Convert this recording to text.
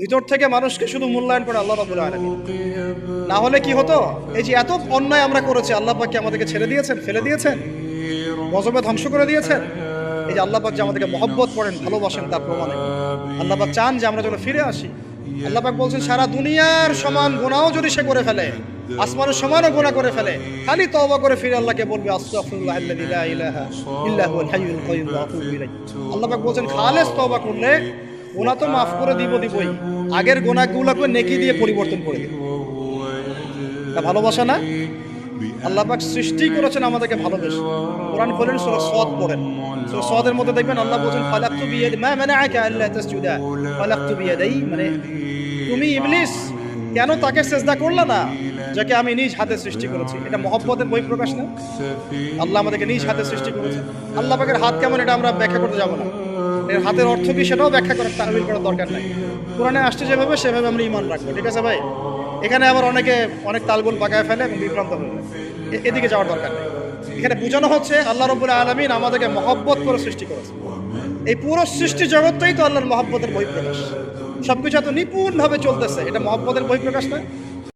ভিতর থেকে মানুষকে শুধু মূল্যায়ন করে আল্লাহ রাব্বুল আলামিন। না হলে কি হতো, এই যে এত অন্যায় আমরা করেছি, আল্লাহ পাক কি আমাদেরকে ছেড়ে দিয়েছেন, ফেলে দিয়েছেন, গজবে ধ্বংস করে দিয়েছেন? এই যে আল্লাহ পাক যে আমাদেরকে মহব্বত করেন, ভালোবাসেন, তার প্রমাণ আল্লাহ পাক চান যে আমরা যেন ফিরে আসি। আল্লাহ পাক বলছেন সারা দুনিয়ার সমান গুনাহও যদি সে করে ফেলে, আসমানের সমানও গুনাহ করে ফেলে, খালি তওবা করে ফিরে আল্লাহকে বলবে আস্তাগফিরুল্লাহাল্লাযী লা ইলাহা ইল্লা হুয়াল হাইয়ুল কাইয়্যুম ওয়া আতুবু ইলাইহি। আল্লাহ পাক বলছেন খালেস তওবা করলে গুনাহ তো মাফ করে দিবই, আগের গুনাহগুলোকে নেকি দিয়ে পরিবর্তন করে দেব। তা ভালোবাসা না? আল্লাহ পাক সৃষ্টি করেছেন আমাদেরকে ভালোবেসে। কোরআন খোলেন, সূরা সদ পড়েন, সূরা সদের মধ্যে দেখবেন আল্লাহ বলেন ফালাকতু বিয়াদি মা মানাআকা আল্লা তাসজুদা ফালাকতু বিয়াদাই, মানে তুমি ইবলিস কেন তাকে সিজদা করলে না যাকে আমি নিজ হাতে সৃষ্টি করেছি। এটা মহব্বতের বহিঃপ্রকাশ না? আল্লাহ আমাদেরকে নিজ হাতে সৃষ্টি করেছেন। আল্লাহ পাকের হাত কেমন এটা আমরা ব্যাখ্যা করতে যাব না, এর হাতের অর্থ কি সেটাও ব্যাখ্যা করার তাহবিল করার দরকার নাই। কোরআনে আসছে যেভাবে সেভাবে আমরা ঈমান রাখবো, ঠিক আছে ভাই? এখানে আবার অনেকে অনেক তালগোল পাকায় ফেলে এবং বিভ্রান্ত হয়ে যায়, এদিকে যাওয়ার দরকার নেই। এখানে বোঝানো হচ্ছে আল্লাহ রাব্বুল আলামিন আমাদেরকে মহব্বত করে সৃষ্টি করেছে। এই পুরো সৃষ্টি জগৎটাই তো আল্লাহর মহব্বতের বহিঃপ্রকাশ। সবকিছু এত নিপুণভাবে চলতেছে, এটা মহব্বতের বহিঃপ্রকাশ না?